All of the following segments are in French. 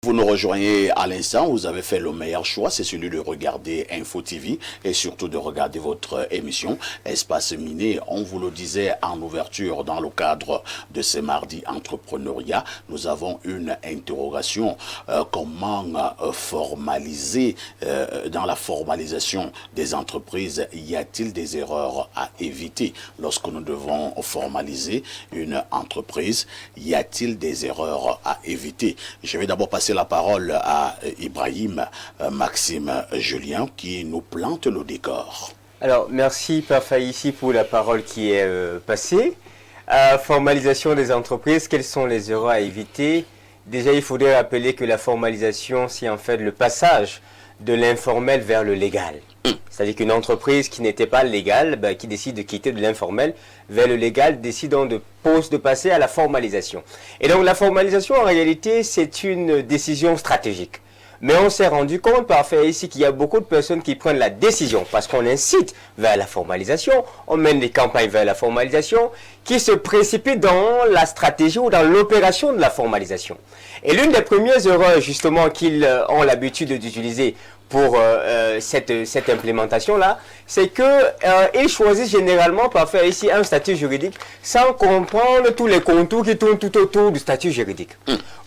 Vous nous rejoignez à l'instant, vous avez fait le meilleur choix, c'est celui de regarder Info TV et surtout de regarder votre émission Espace Miné. On vous le disait en ouverture dans le cadre de ce mardi entrepreneuriat, nous avons une interrogation. Comment formaliser, dans la formalisation des entreprises, y a-t-il des erreurs à éviter lorsque nous devons formaliser une entreprise? Y a-t-il des erreurs à éviter? Je vais d'abord passer la parole à Ibrahim Maxime Julien qui nous plante le décor. Alors, merci Père Faïssi pour la parole qui est passée. Formalisation des entreprises, quelles sont les erreurs à éviter? Déjà, il faudrait rappeler que la formalisation, c'est en fait le passage de l'informel vers le légal. C'est-à-dire qu'une entreprise qui n'était pas légale, qui décide de quitter de l'informel vers le légal, décide donc de passer à la formalisation. Et donc la formalisation, en réalité, c'est une décision stratégique. Mais on s'est rendu compte parfait ici qu'il y a beaucoup de personnes qui prennent la décision parce qu'on incite vers la formalisation, on mène des campagnes vers la formalisation, qui se précipitent dans la stratégie ou dans l'opération de la formalisation. Et l'une des premières erreurs justement qu'ils ont l'habitude d'utiliser pour cette implémentation-là, c'est qu'ils choisissent généralement par faire ici un statut juridique sans comprendre tous les contours qui tournent tout autour du statut juridique.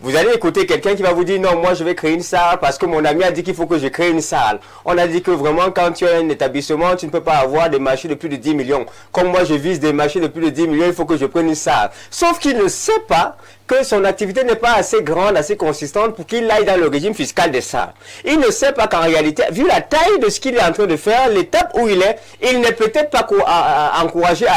Vous allez écouter quelqu'un qui va vous dire « Non, moi je vais créer une salle parce que mon ami a dit qu'il faut que je crée une salle. » On a dit que vraiment quand tu as un établissement, tu ne peux pas avoir des marchés de plus de 10 millions. Comme moi je vise des marchés de plus de 10 millions, il faut que je prenne une salle. Sauf qu'il ne sait pas que son activité n'est pas assez grande, assez consistante pour qu'il aille dans le régime fiscal des salles. Il ne sait pas qu'en réalité, vu la taille de ce qu'il est en train de faire, l'étape où il est, il n'est peut-être pas encouragé à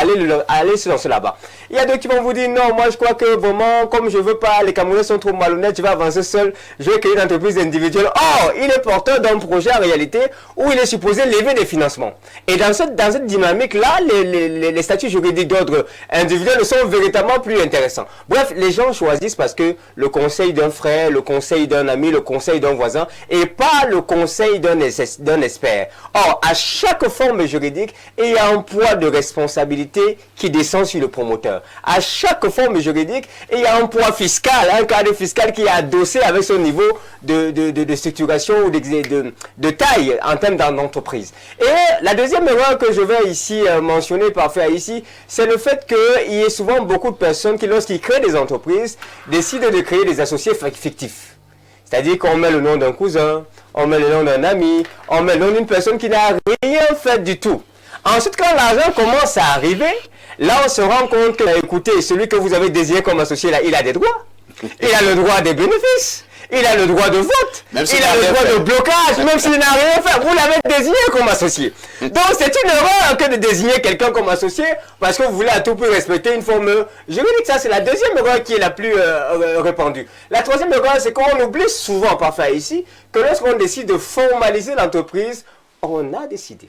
aller se lancer là-bas. Il y a d'autres qui vont vous dire, non, moi je crois que vraiment, comme je veux pas, les Camerounais sont trop malhonnêtes, je vais avancer seul, je vais créer une entreprise individuelle. Or, il est porteur d'un projet en réalité où il est supposé lever des financements. Et dans cette dynamique-là, les statuts juridiques d'ordre individuel sont véritablement plus intéressants. Bref, les gens choisissent parce que le conseil d'un frère, le conseil d'un ami, le conseil d'un voisin et pas le conseil d'un expert. Or, à chaque forme juridique, il y a un poids de responsabilité qui descend sur le promoteur. À chaque forme juridique, il y a un poids fiscal, un cadre fiscal qui est adossé avec son niveau de structuration ou de taille en termes d'entreprise. Et la deuxième erreur que je vais ici mentionner parfois ici, c'est le fait qu'il y ait souvent beaucoup de personnes qui, lorsqu'ils créent des entreprises, décident de créer des associés fictifs. C'est-à-dire qu'on met le nom d'un cousin, on met le nom d'un ami, on met le nom d'une personne qui n'a rien fait du tout. Ensuite, quand l'argent commence à arriver, là on se rend compte que, écoutez, celui que vous avez désigné comme associé, là, il a des droits. Il a le droit des bénéfices. Il a le droit de vote, il a le droit de blocage, même s'il n'a rien fait. Vous l'avez désigné comme associé. Donc c'est une erreur que de désigner quelqu'un comme associé parce que vous voulez à tout prix respecter une forme juridique. Ça, c'est la deuxième erreur qui est la plus répandue. La troisième erreur, c'est qu'on oublie souvent parfois ici que lorsqu'on décide de formaliser l'entreprise, on a décidé.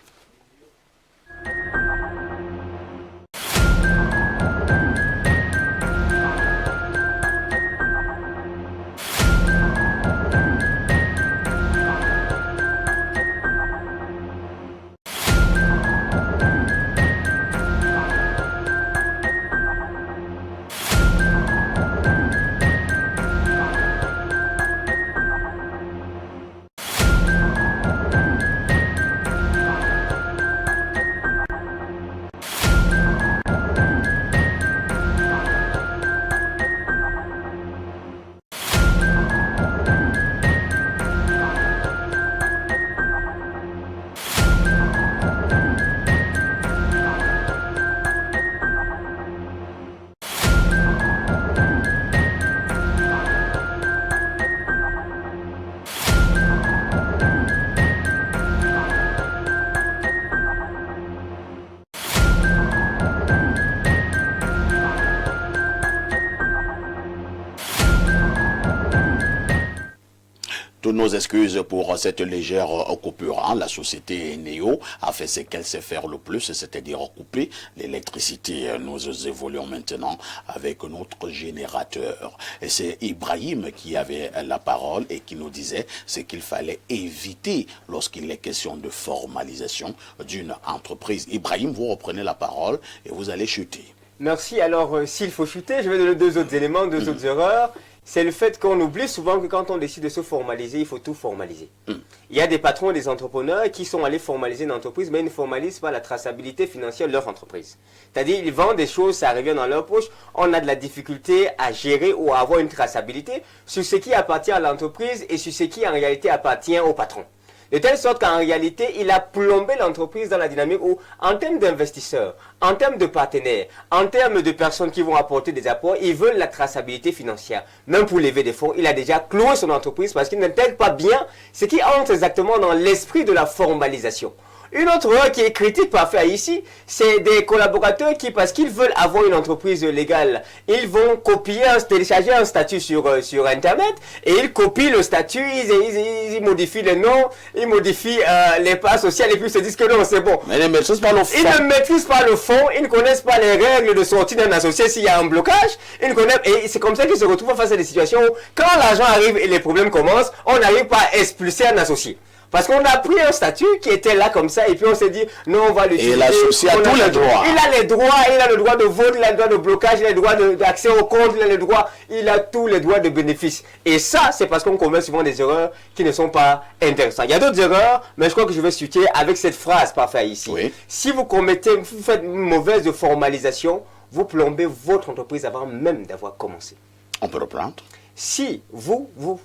Toutes nos excuses pour cette légère coupure. La société Néo a fait ce qu'elle sait faire le plus, c'est-à-dire couper l'électricité. Nous évoluons maintenant avec notre générateur. Et c'est Ibrahim qui avait la parole et qui nous disait ce qu'il fallait éviter lorsqu'il est question de formalisation d'une entreprise. Ibrahim, vous reprenez la parole et vous allez chuter. Merci. Alors, s'il faut chuter, je vais donner deux autres éléments, deux autres erreurs. c'est le fait qu'on oublie souvent que quand on décide de se formaliser, il faut tout formaliser. Il y a des patrons, des entrepreneurs qui sont allés formaliser une entreprise, mais ils ne formalisent pas la traçabilité financière de leur entreprise. C'est-à-dire, ils vendent des choses, ça revient dans leur poche, on a de la difficulté à gérer ou à avoir une traçabilité sur ce qui appartient à l'entreprise et sur ce qui en réalité appartient au patron. De telle sorte qu'en réalité, il a plombé l'entreprise dans la dynamique où, en termes d'investisseurs, en termes de partenaires, en termes de personnes qui vont apporter des apports, ils veulent la traçabilité financière. Même pour lever des fonds, il a déjà cloué son entreprise parce qu'il n'intègre pas bien ce qui entre exactement dans l'esprit de la formalisation. Une autre erreur qui est critique parfois ici, c'est des collaborateurs qui, parce qu'ils veulent avoir une entreprise légale, ils vont télécharger un statut sur Internet et ils copient le statut, ils modifient les noms, ils modifient les parts sociales et puis ils se disent que non, c'est bon. Mais ils ne maîtrisent pas le fond. Ils ne maîtrisent pas le fond, ils ne connaissent pas les règles de sortie d'un associé s'il y a un blocage. Ils ne connaissent, et c'est comme ça qu'ils se retrouvent face à des situations où, quand l'argent arrive et les problèmes commencent, on n'arrive pas à expulser un associé. Parce qu'on a pris un statut qui était là comme ça et puis on s'est dit non, on va l'utiliser. Et l'associé a tous les droits. Il a les droits, il a le droit de vote, il a le droit de blocage, il a le droit d'accès au compte, il a tous les droits de bénéfice. Et ça, c'est parce qu'on commet souvent des erreurs qui ne sont pas intéressantes. Il y a d'autres erreurs, mais je crois que je vais citer avec cette phrase parfaite ici. Oui. Si vous faites une mauvaise formalisation, vous plombez votre entreprise avant même d'avoir commencé. On peut reprendre. Si vous vous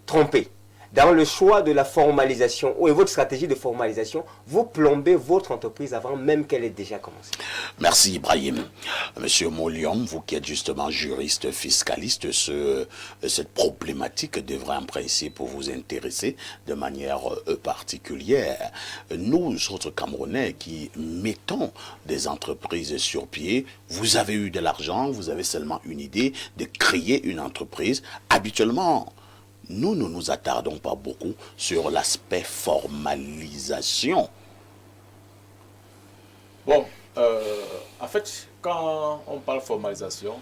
trompez dans le choix de la formalisation ou votre stratégie de formalisation, vous plombez votre entreprise avant même qu'elle ait déjà commencé. Merci Ibrahim. Monsieur Molium, vous qui êtes justement juriste fiscaliste, cette problématique devrait en principe vous intéresser de manière particulière. Nous, autres Camerounais qui mettons des entreprises sur pied, vous avez eu de l'argent, vous avez seulement une idée de créer une entreprise. Habituellement, nous ne nous attardons pas beaucoup sur l'aspect formalisation. Bon, en fait, quand on parle formalisation,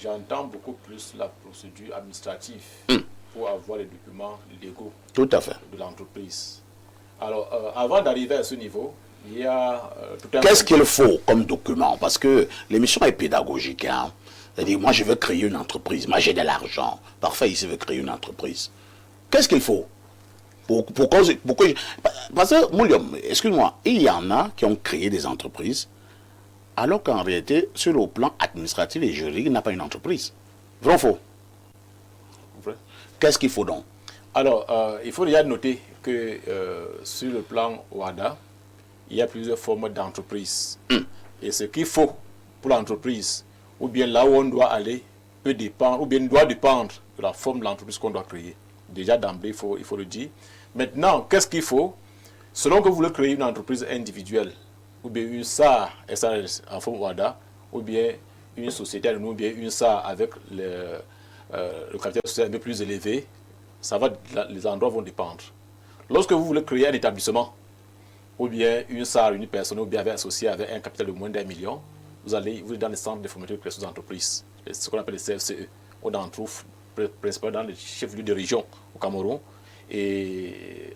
j'entends beaucoup plus la procédure administrative pour avoir les documents légaux Tout à fait. de l'entreprise. Alors, avant d'arriver à ce niveau, il y a tout un... Qu'est-ce qu'il faut comme document? Parce que l'émission est pédagogique, hein? C'est-à-dire, moi, je veux créer une entreprise. Moi, j'ai de l'argent. Parfait, ici, je veux créer une entreprise. Qu'est-ce qu'il faut? Parce que, Moulium, excuse-moi, il y en a qui ont créé des entreprises, alors qu'en réalité, sur le plan administratif et juridique, il n'a pas une entreprise. Vrai ou faux? Vrai. Qu'est-ce qu'il faut donc? Alors, il faut déjà noter que sur le plan OADA, il y a plusieurs formes d'entreprise. Et ce qu'il faut pour l'entreprise, ou bien là où on doit aller, peut dépendre, ou bien doit dépendre de la forme de l'entreprise qu'on doit créer. Déjà d'emblée, il faut le dire. Maintenant, qu'est-ce qu'il faut? Selon que vous voulez créer une entreprise individuelle, ou bien une SAR en forme OADA, ou bien une société, ou bien une SAR avec le capital social un peu plus élevé, les endroits vont dépendre. Lorsque vous voulez créer un établissement, ou bien une SAR, une personne, ou bien associé avec un capital de moins d'1 million, vous êtes dans les centres de formation de création d'entreprise, ce qu'on appelle les CFCE. On en trouve principalement dans les chefs-lieux de région au Cameroun et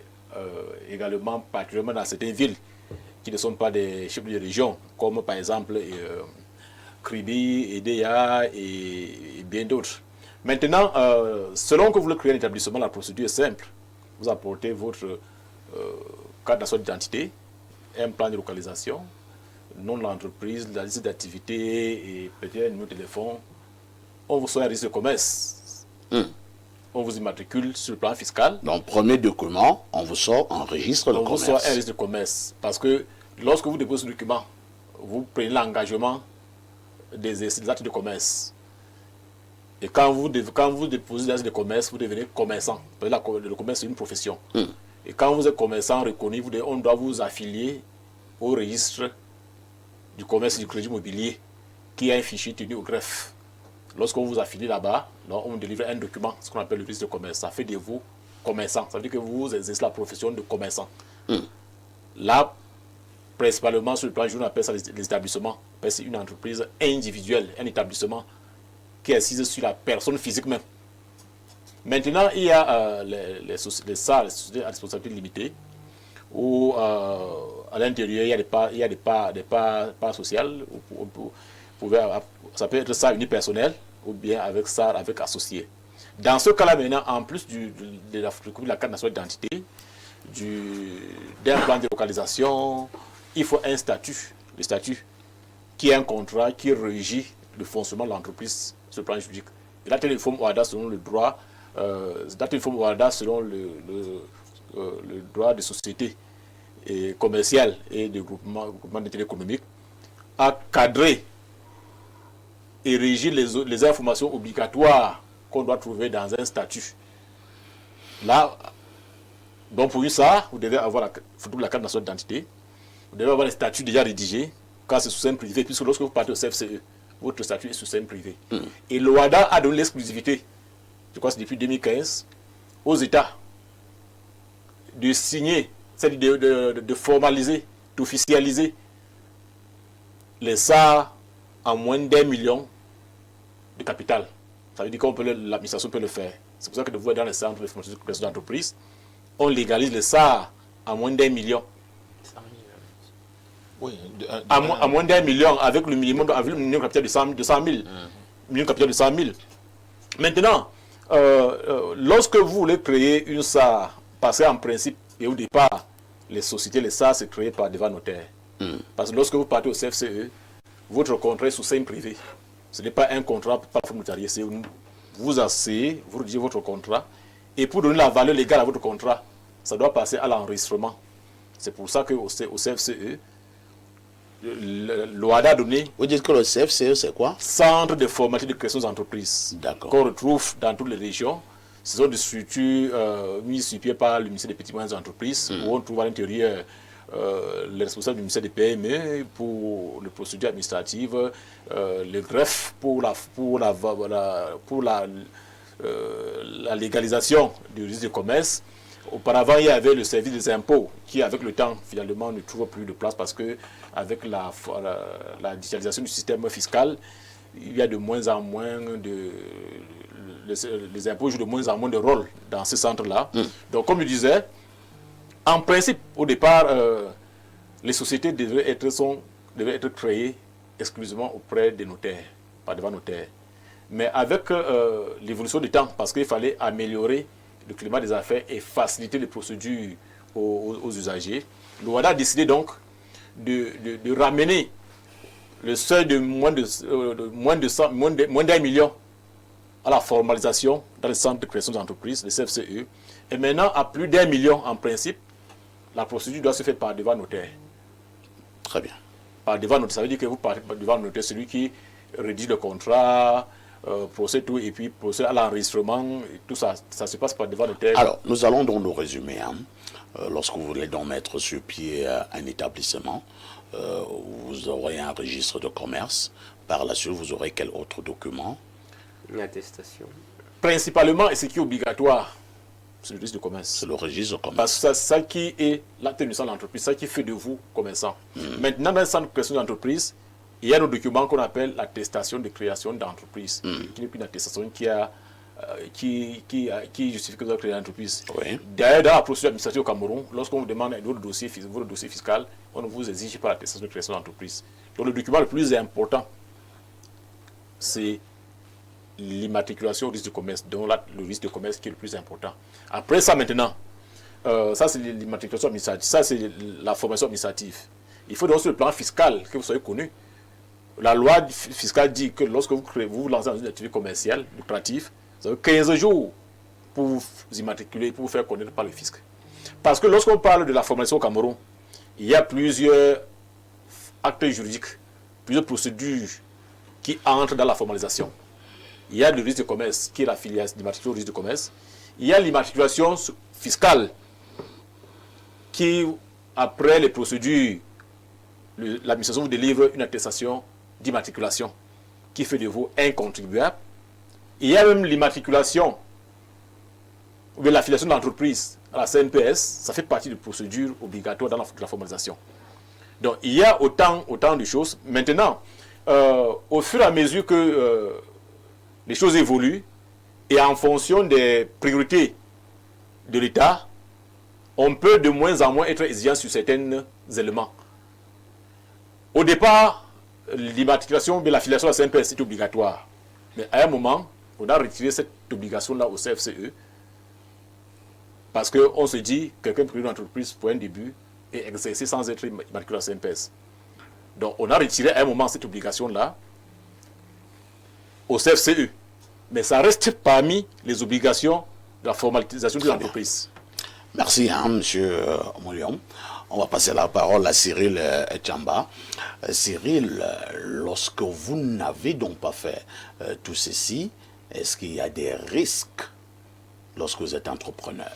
également particulièrement dans certaines villes qui ne sont pas des chefs-lieux de région, comme par exemple Kribi, Edea et bien d'autres. Maintenant, selon que vous voulez créer un établissement, la procédure est simple. Vous apportez votre carte nationale d'identité, un plan de localisation, nom de l'entreprise, la liste d'activités et peut-être un numéro de téléphone. On vous sort un registre de commerce. On vous immatricule sur le plan fiscal. Donc, premier document, on vous sort un registre de commerce. On vous sort un registre de commerce. Parce que lorsque vous déposez ce document, vous prenez l'engagement des actes de commerce. Et quand vous déposez des actes de commerce, vous devenez commerçant. Le commerce, c'est une profession. Et quand vous êtes commerçant reconnu, on doit vous affilier au registre du commerce et du crédit immobilier, qui a un fichier tenu au greffe. Lorsqu'on vous affilie là-bas, on vous délivre un document, ce qu'on appelle le registre de commerce. Ça fait de vous commerçant. Ça veut dire que vous exercez la profession de commerçant. Là, principalement sur le plan, on appelle ça les établissements. C'est une entreprise individuelle, un établissement qui est assise sur la personne physique même. Maintenant, il y a les SAR, les sociétés à responsabilité limitée, où à l'intérieur, il y a des parts sociales. Ça peut être ça unipersonnel, ou bien avec SAR, avec associé. Dans ce cas-là, maintenant, en plus de la carte nationale d'identité, d'un plan de localisation, il faut un statut, le statut, qui est un contrat qui régit le fonctionnement de l'entreprise sur le plan juridique. Et là, il faut OHADA selon le droit, selon le droit des sociétés et commerciales et des groupements d'intérêt économique, à cadrer et régir les informations obligatoires qu'on doit trouver dans un statut. Là, donc pour ça, vous devez avoir la carte nationale d'identité, vous devez avoir les statuts déjà rédigés, quand c'est sous seing privé, puisque lorsque vous partez au CFCE, votre statut est sous seing privé. Et l'OHADA a donné l'exclusivité, je crois que c'est depuis 2015, aux États de signer, c'est-à-dire de formaliser, d'officialiser les SAR en moins d'1 million de capital. Ça veut dire que l'administration peut le faire. C'est pour ça que de voir dans les centres de formation d'entreprise, on légalise les SAR à moins d'1 million. Oui, à moins d'1 million avec le minimum capital de 100 000. Minimum capital de 100 000. Maintenant, lorsque vous voulez créer une SAR, parce qu'en principe et au départ, les sociétés, les SAR, c'est créé par devant notaire. Parce que lorsque vous partez au CFCE, votre contrat est sous seing privé. Ce n'est pas un contrat par la forme notariée. Vous asseyez, vous rédigez votre contrat, et pour donner la valeur légale à votre contrat, ça doit passer à l'enregistrement. C'est pour ça qu'au CFCE, l'OHADA a donné... Vous dites que le CFCE, c'est quoi? Centre de formation de création d'entreprises. D'accord. Qu'on retrouve dans toutes les régions. Ce sont des structures mises sur pied par le ministère des Petites et Moyennes Entreprises, où on trouve à l'intérieur les responsables du ministère des PME pour les procédures administratives, le greffe pour la légalisation du registre de commerce. Auparavant, il y avait le service des impôts qui, avec le temps, finalement, ne trouve plus de place parce que, avec la digitalisation du système fiscal, il y a de moins en moins les impôts jouent de moins en moins de rôle dans ce centre-là. Donc, comme je disais, en principe, au départ, les sociétés devaient être créées exclusivement auprès des notaires, pas devant notaires. Mais avec l'évolution du temps, parce qu'il fallait améliorer le climat des affaires et faciliter les procédures aux usagers, l'OHADA a décidé donc de ramener le seuil de moins d'1 million à la formalisation dans les centres de création d'entreprises, les CFCE. Et maintenant, à plus d'1 million en principe, la procédure doit se faire par devant notaire. Très bien. Par devant notaire, ça veut dire que vous partez par devant notaire, celui qui rédige le contrat, procède tout, et puis procède à l'enregistrement, tout ça, ça se passe par devant notaire. Alors, nous allons donc nous résumer. Lorsque vous voulez donc mettre sur pied un établissement, vous aurez un registre de commerce. Par la suite, vous aurez quel autre document? Une attestation. Principalement, et ce qui est obligatoire, c'est le registre de commerce. C'est le registre de commerce. Parce que c'est ça qui est la tenue de l'entreprise, ça qui fait de vous commerçant. Maintenant, dans le centre de création d'entreprise, il y a un document qu'on appelle l'attestation de création d'entreprise, qui n'est plus une attestation qui justifie que vous avez créé l'entreprise. Oui. D'ailleurs, dans la procédure administrative au Cameroun, lorsqu'on vous demande votre dossier fiscal, on ne vous exige pas l'attestation de création d'entreprise. Donc le document le plus important, c'est l'immatriculation au registre de commerce, donc là, le registre de commerce qui est le plus important. Après ça, maintenant, ça c'est l'immatriculation administrative, ça c'est la formation administrative. Il faut donc sur le plan fiscal que vous soyez connu. La loi fiscale dit que lorsque vous vous lancez dans une activité commerciale, lucrative, vous avez 15 jours pour vous immatriculer, pour vous faire connaître par le fisc. Parce que lorsqu'on parle de la formation au Cameroun, il y a plusieurs actes juridiques, plusieurs procédures qui entrent dans la formalisation. Il y a le registre de commerce, qui est l'immatriculation au registre de commerce. Il y a l'immatriculation fiscale, qui, après les procédures, l'administration vous délivre une attestation d'immatriculation, qui fait de vous un contribuable. Il y a même l'immatriculation, ou l'affiliation d'entreprise à la CNPS, ça fait partie des procédures obligatoires dans la formalisation. Donc, il y a autant de choses. Maintenant, au fur et à mesure que les choses évoluent, et en fonction des priorités de l'État, on peut de moins en moins être exigeant sur certains éléments. Au départ, l'immatriculation de l'affiliation à la CNPS est obligatoire. Mais à un moment, on a retiré cette obligation-là au CFCE parce qu'on se dit que quelqu'un peut créer une entreprise pour un début et exercer sans être immatriculé à CNPS. Donc, on a retiré à un moment cette obligation-là au CFCE. Mais ça reste parmi les obligations de la formalisation de l'entreprise. Merci, M. Moulion. On va passer la parole à Cyril Tchamba. Cyril, lorsque vous n'avez donc pas fait tout ceci, est-ce qu'il y a des risques lorsque vous êtes entrepreneur?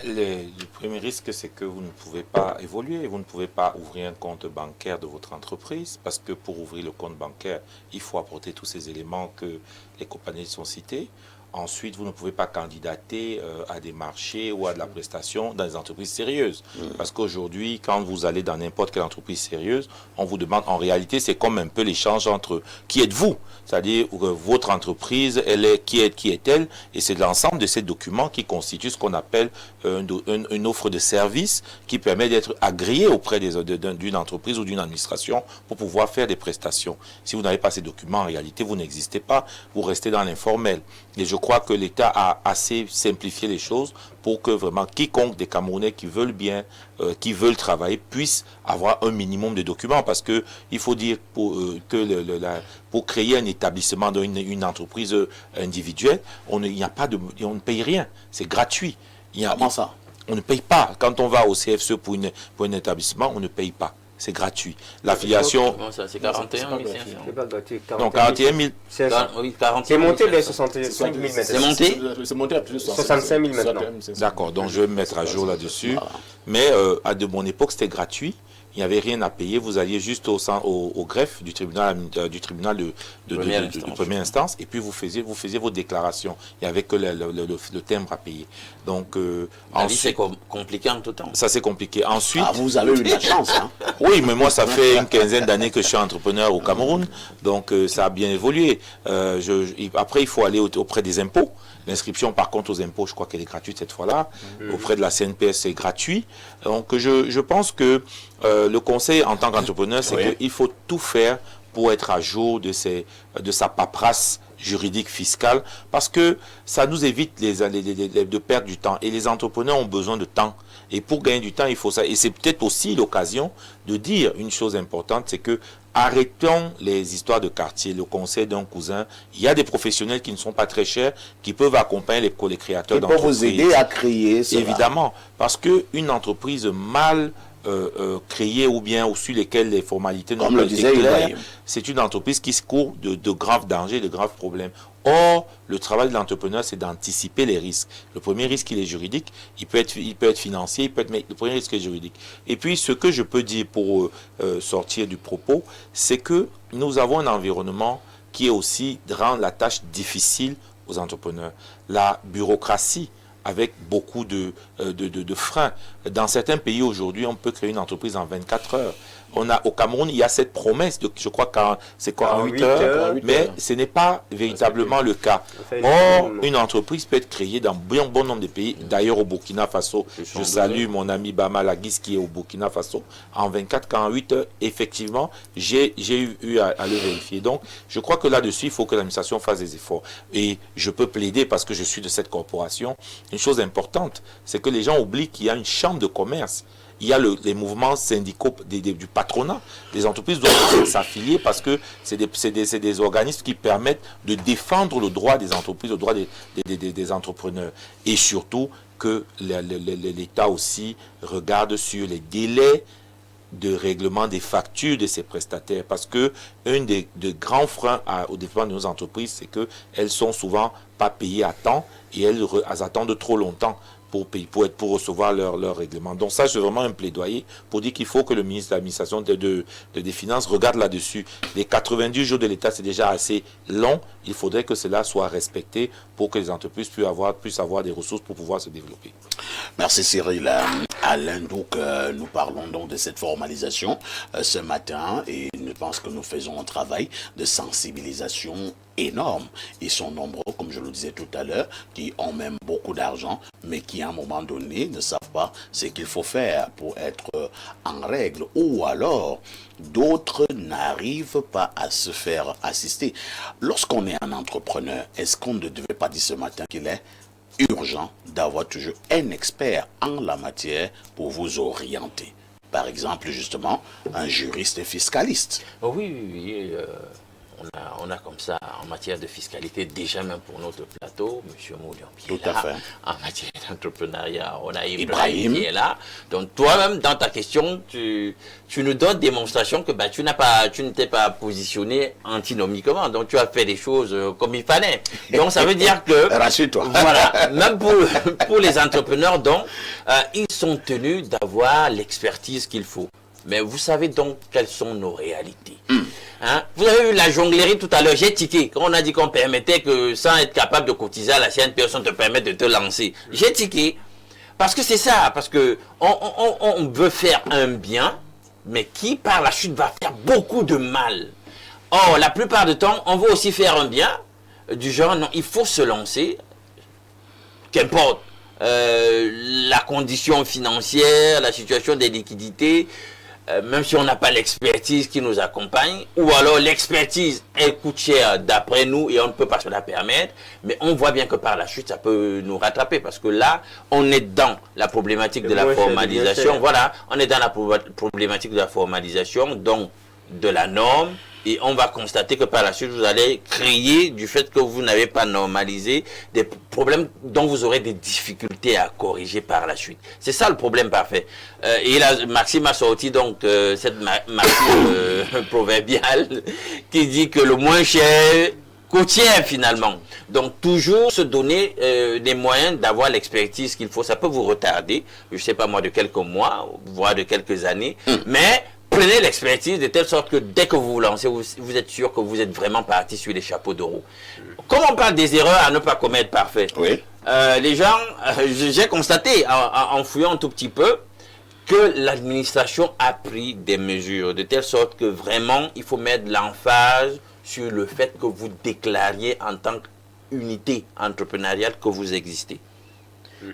Le premier risque, c'est que vous ne pouvez pas évoluer, vous ne pouvez pas ouvrir un compte bancaire de votre entreprise, parce que pour ouvrir le compte bancaire, il faut apporter tous ces éléments que les compagnies sont cités. Ensuite, vous ne pouvez pas candidater à des marchés ou à de la prestation dans des entreprises sérieuses. Parce qu'aujourd'hui, quand vous allez dans n'importe quelle entreprise sérieuse, on vous demande, en réalité, c'est comme un peu l'échange entre qui êtes-vous, c'est-à-dire votre entreprise, qui est-elle, et c'est l'ensemble de ces documents qui constituent ce qu'on appelle une offre de service qui permet d'être agréé auprès d'une entreprise ou d'une administration pour pouvoir faire des prestations. Si vous n'avez pas ces documents, en réalité, vous n'existez pas, vous restez dans l'informel. Et je crois que l'État a assez simplifié les choses pour que vraiment quiconque des Camerounais qui veulent bien, qui veulent travailler, puisse avoir un minimum de documents. Parce que il faut dire pour créer un établissement d'une entreprise individuelle, on ne paye rien, c'est gratuit. Comment ça? On ne paye pas. Quand on va au CFCE pour un établissement, on ne paye pas. C'est gratuit. L'affiliation... Comment ça? C'est 41 500. C'est pas gratuit. Non, 41 000. Oui, 41 C'est monté vers 500. 65 000 maintenant. C'est monté? C'est monté à plus de 65 000 maintenant. D'accord, donc je vais me mettre à jour là-dessus. Mais de mon époque, c'était gratuit. Il n'y avait rien à payer. Vous alliez juste au greffe du tribunal de première instance, et puis vous faisiez vos déclarations. Il n'y avait que le timbre à payer. Donc, La vie, c'est compliqué en tout temps. ça, c'est compliqué. Ensuite... Ah, vous avez eu de la chance, hein? Oui, mais moi, ça fait une quinzaine d'années que je suis entrepreneur au Cameroun, donc ça a bien évolué. Après, il faut aller auprès des impôts. L'inscription, par contre, aux impôts, je crois qu'elle est gratuite cette fois-là. Auprès de la CNPS, c'est gratuit. Donc, je pense que le conseil en tant qu'entrepreneur, c'est qu'il faut tout faire pour être à jour de sa paperasse juridique fiscale, parce que ça nous évite de perdre du temps. Et les entrepreneurs ont besoin de temps. Et pour gagner du temps, il faut ça. Et c'est peut-être aussi l'occasion de dire une chose importante, c'est que arrêtons les histoires de quartier, le conseil d'un cousin. Il y a des professionnels qui ne sont pas très chers, qui peuvent accompagner les créateurs d'entreprises. Pour vous aider à créer cela. Évidemment, parce qu'une entreprise mal créée ou bien sur lesquelles les formalités n'ont pas été claires, c'est une entreprise qui se court de graves dangers, de graves problèmes. Or, le travail de l'entrepreneur, c'est d'anticiper les risques. Le premier risque, il est juridique, il peut être financier, mais le premier risque est juridique. Et puis, ce que je peux dire pour sortir du propos, c'est que nous avons un environnement qui est aussi rend la tâche difficile aux entrepreneurs. La bureaucratie, avec beaucoup de freins. Dans certains pays aujourd'hui, on peut créer une entreprise en 24 heures. Au Cameroun, il y a cette promesse de, je crois que c'est 48 heures, mais ce n'est pas véritablement le cas. Or, une entreprise peut être créée dans un bon nombre de pays. D'ailleurs, au Burkina Faso, je salue mon ami Bama Lagis qui est au Burkina Faso. En 24-48 heures, effectivement, j'ai eu à le vérifier. Donc, je crois que là-dessus, il faut que l'administration fasse des efforts. Et je peux plaider, parce que je suis de cette corporation, une chose importante, c'est que les gens oublient qu'il y a une chambre de commerce. Il y a les mouvements syndicaux du patronat. Les entreprises doivent s'affilier parce que c'est des organismes qui permettent de défendre le droit des entreprises, le droit des entrepreneurs. Et surtout que l'État aussi regarde sur les délais de règlement des factures de ces prestataires. Parce que un des grands freins au développement de nos entreprises, c'est qu'elles sont souvent pas payées à temps et elles attendent trop longtemps pour recevoir leur règlement. Donc ça, c'est vraiment un plaidoyer pour dire qu'il faut que le ministre de l'administration des Finances regarde là-dessus. Les 90 jours de l'État, c'est déjà assez long. Il faudrait que cela soit respecté pour que les entreprises puissent avoir des ressources pour pouvoir se développer. Merci Cyril. Alain, donc nous parlons donc de cette formalisation ce matin et je pense que nous faisons un travail de sensibilisation énorme. Ils sont nombreux, comme je le disais tout à l'heure, qui ont même beaucoup d'argent, mais qui à un moment donné ne savent pas ce qu'il faut faire pour être en règle. Ou alors, d'autres n'arrivent pas à se faire assister. Lorsqu'on est un entrepreneur, est-ce qu'on ne devait pas dire ce matin qu'il est urgent d'avoir toujours un expert en la matière pour vous orienter? Par exemple, justement, un juriste et fiscaliste. Oh oui, on a comme ça en matière de fiscalité, déjà même pour notre plateau, M. Moulian qui est là. Tout à fait. En matière d'entrepreneuriat, on a Ibrahim qui est là. Donc toi-même, dans ta question, tu nous donnes démonstration que tu ne t'es pas positionné antinomiquement. Donc tu as fait des choses comme il fallait. Donc ça veut dire que... Rassure-toi. Voilà, même pour les entrepreneurs, donc, ils sont tenus d'avoir l'expertise qu'il faut. Mais vous savez donc quelles sont nos réalités. Hein? Vous avez vu la jonglerie tout à l'heure, j'ai tiqué. Quand on a dit qu'on permettait que sans être capable de cotiser à la CNP, personne te permet de te lancer. J'ai tiqué. Parce que c'est ça, parce que on veut faire un bien, mais qui par la chute va faire beaucoup de mal. Or, la plupart du temps, on veut aussi faire un bien, du genre, non, il faut se lancer, qu'importe la condition financière, la situation des liquidités, même si on n'a pas l'expertise qui nous accompagne, ou alors l'expertise, elle coûte cher d'après nous et on ne peut pas se la permettre, mais on voit bien que par la suite, ça peut nous rattraper, parce que là, on est dans la problématique de la formalisation, voilà, on est dans la problématique de la formalisation, donc de la norme, et on va constater que par la suite, vous allez créer, du fait que vous n'avez pas normalisé, des problèmes dont vous aurez des difficultés à corriger par la suite. C'est ça le problème parfait. Et là, Maxime a sorti donc cette maxime proverbiale qui dit que le moins cher coûte cher finalement. Donc toujours se donner des moyens d'avoir l'expertise qu'il faut. Ça peut vous retarder, je ne sais pas moi, de quelques mois, voire de quelques années, mais... Prenez l'expertise de telle sorte que dès que vous vous lancez, vous êtes sûr que vous êtes vraiment parti sur les chapeaux de roue. Comme on parle des erreurs à ne pas commettre parfait, oui. Les gens, j'ai constaté en fouillant un tout petit peu que l'administration a pris des mesures de telle sorte que vraiment il faut mettre l'emphase sur le fait que vous déclariez en tant qu'unité entrepreneuriale que vous existez.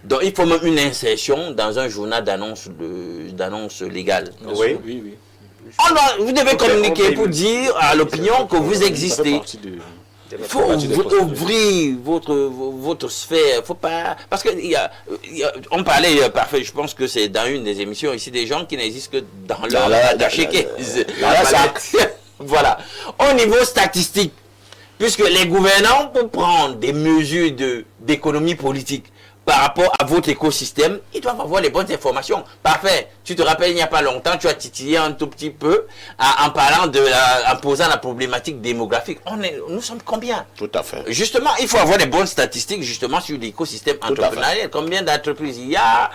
Donc il faut même une insertion dans un journal d'annonce légale. Oui, oui, oui. Vous devez communiquer pour dire à l'opinion que vous existez. Il faut ouvrir votre sphère. Faut pas, parce que on parlait parfait. Je pense que c'est dans une des émissions ici des gens qui n'existent que dans leur attaché. Voilà. Au niveau statistique, puisque les gouvernants pour prendre des mesures d'économie politique par rapport à votre écosystème, ils doivent avoir les bonnes informations. Parfait. Tu te rappelles, il n'y a pas longtemps, tu as titillé un tout petit peu en parlant en posant la problématique démographique. Nous sommes combien? Tout à fait. Justement, il faut avoir des bonnes statistiques justement sur l'écosystème entrepreneurial. Combien d'entreprises il y a,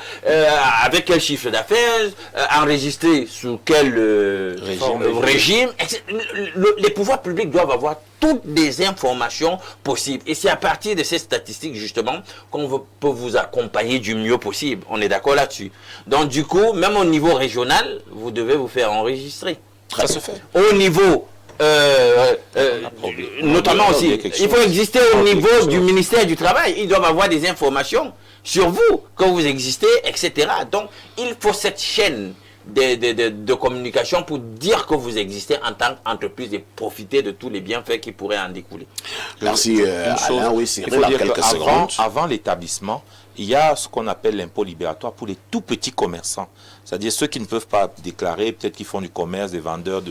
avec quel chiffre d'affaires, enregistré sous quel régime. Les pouvoirs publics doivent avoir toutes les informations possibles. Et c'est à partir de ces statistiques, justement, qu'on peut vous accompagner du mieux possible. On est d'accord là-dessus. Donc, du coup, même au niveau régional, vous devez vous faire enregistrer. Ça se fait. Au niveau, notamment aussi, il faut exister au niveau du ministère du Travail. Ils doivent avoir des informations sur vous, que vous existez, etc. Donc, il faut cette chaîne de communication pour dire que vous existez en tant qu'entreprise et profiter de tous les bienfaits qui pourraient en découler. Merci Alain, oui, c'est il faut dire quelques secondes. Avant l'établissement, il y a ce qu'on appelle l'impôt libératoire pour les tout petits commerçants. C'est-à-dire ceux qui ne peuvent pas déclarer, peut-être qu'ils font du commerce, des vendeurs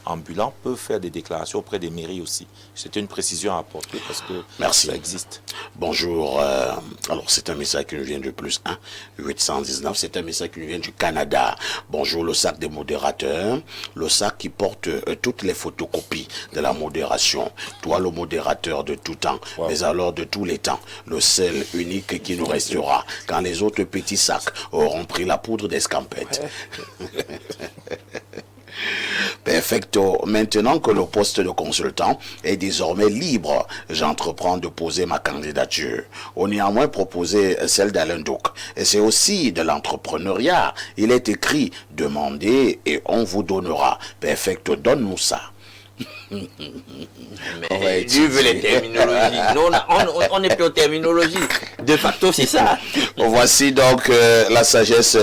ambulants, peuvent faire des déclarations auprès des mairies aussi. C'était une précision à apporter parce que ça existe. Bonjour. Alors, c'est un message qui nous vient du +1 819. C'est un message qui nous vient du Canada. Bonjour, le sac des modérateurs. Le sac qui porte toutes les photocopies de la modération. Toi, le modérateur de tout temps, mais alors de tous les temps. Le seul unique qui nous restera quand les autres petits sacs auront pris la poudre d'escampette. Perfecto. Maintenant que le poste de consultant est désormais libre, j'entreprends de poser ma candidature. On néanmoins proposé celle d'Alain Douc. Et c'est aussi de l'entrepreneuriat. Il est écrit, demandez et on vous donnera. Perfecto, donne-nous ça. Mais Dieu veut les terminologies. Nous, on n'est plus aux terminologies. De facto, c'est ça. Voici donc la sagesse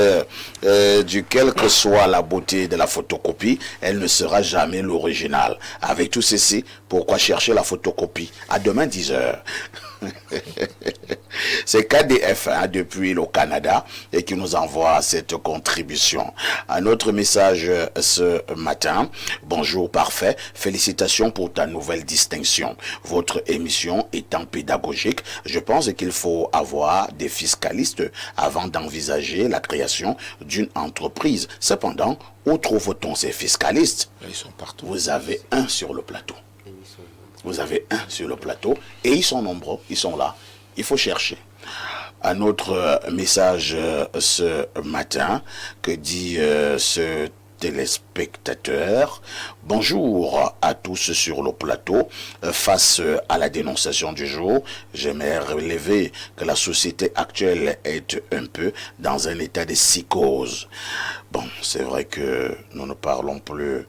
du quelle que soit la beauté de la photocopie, elle ne sera jamais l'original. Avec tout ceci, pourquoi chercher la photocopie? À demain 10h. C'est KDF depuis le Canada et qui nous envoie cette contribution. Un autre message ce matin. Bonjour parfait, félicitations pour ta nouvelle distinction. Votre émission étant pédagogique, je pense qu'il faut avoir des fiscalistes avant d'envisager la création d'une entreprise. Cependant, où trouve-t-on ces fiscalistes? Ils sont partout. Vous avez un sur le plateau. Vous avez un sur le plateau et ils sont nombreux, ils sont là. Il faut chercher. Un autre message ce matin que dit ce téléspectateur. Bonjour à tous sur le plateau. Face à la dénonciation du jour, j'aimerais relever que la société actuelle est un peu dans un état de psychose. Bon, c'est vrai que nous ne parlons plus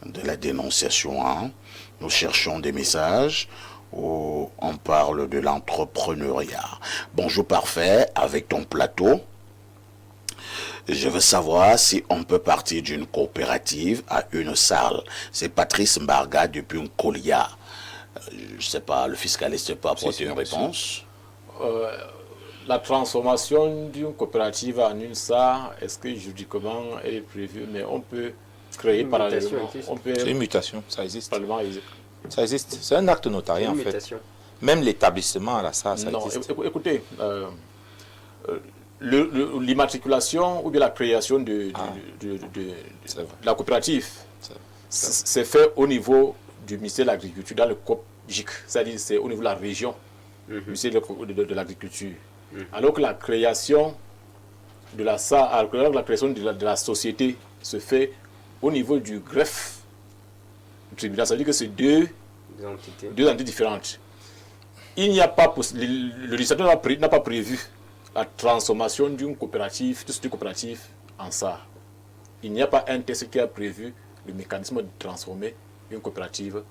de la dénonciation, hein. Nous cherchons des messages où on parle de l'entrepreneuriat. Bonjour parfait, avec ton plateau. Je veux savoir si on peut partir d'une coopérative à une salle. C'est Patrice Mbarga depuis Nkolia. Je ne sais pas, le fiscaliste peut apporter une réponse. La transformation d'une coopérative en une SAR, est-ce que juridiquement elle est prévue? Mais on peut créer parallèlement. C'est une mutation, ça existe. Ça existe, c'est un acte notarié en fait. Même l'établissement à la SAR, ça existe. Écoutez, l'immatriculation ou bien la création de la coopérative, c'est fait au niveau du ministère de l'Agriculture, dans le COPGIC, c'est-à-dire c'est au niveau de la région, du ministère de l'Agriculture. Alors que la création de la SAR, la création de la société se fait au niveau du greffe du tribunal. Ça veut dire que c'est deux entités différentes. Il n'y a pas le législateur n'a pas prévu la transformation d'une coopérative en SAR. Il n'y a pas un texte qui a prévu le mécanisme de transformer une coopérative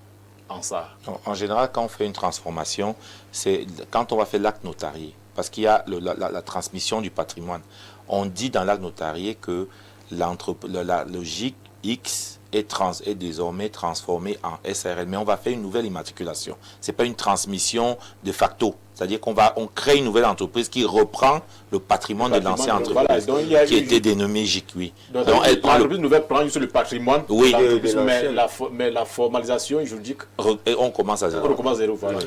en SAR. En général, quand on fait une transformation, c'est quand on va faire l'acte notarié, parce qu'il y a la transmission du patrimoine. On dit dans l'acte notarié que la logique X est désormais transformée en SRL, mais on va faire une nouvelle immatriculation. Ce n'est pas une transmission de facto. C'est-à-dire qu'on crée une nouvelle entreprise qui reprend le patrimoine de l'ancienne entreprise, qui était dénommée GIC. Oui. Donc l'entreprise nouvelle prend juste le patrimoine, oui, mais la formalisation juridique, et on commence à zéro. On commence à zéro, voilà.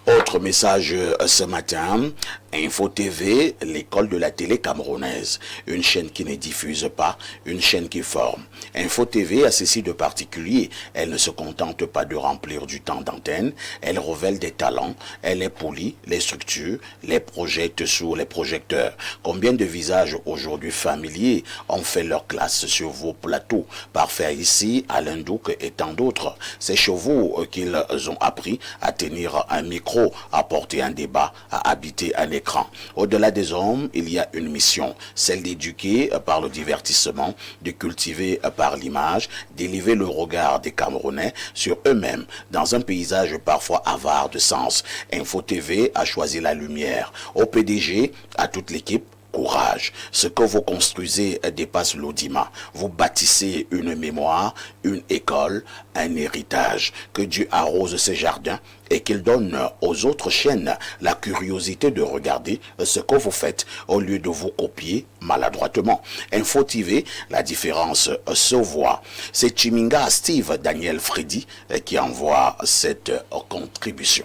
Autre message ce matin, Info TV, l'école de la télé camerounaise. Une chaîne qui ne diffuse pas, une chaîne qui forme. Info TV a ceci de particulier. Elle ne se contente pas de remplir du temps d'antenne, elle révèle des talents, elle est polie, les structures, les projette sur les projecteurs. Combien de visages aujourd'hui familiers ont fait leur classe sur vos plateaux? Parfait ici, Alain Douc et tant d'autres. C'est chez vous qu'ils ont appris à tenir un micro, à porter un débat, à habiter un écran. Au-delà des hommes, il y a une mission, celle d'éduquer par le divertissement, de cultiver par l'image, d'élever le regard des Camerounais sur eux-mêmes dans un paysage parfois avare de sens. Info TV a choisi la lumière. Au PDG, à toute l'équipe, courage. Ce que vous construisez dépasse l'audimat. Vous bâtissez une mémoire, une école, un héritage. Que Dieu arrose ces jardins et qu'il donne aux autres chaînes la curiosité de regarder ce que vous faites au lieu de vous copier maladroitement. Info TV, la différence se voit. C'est Chiminga Steve Daniel Freddy qui envoie cette contribution.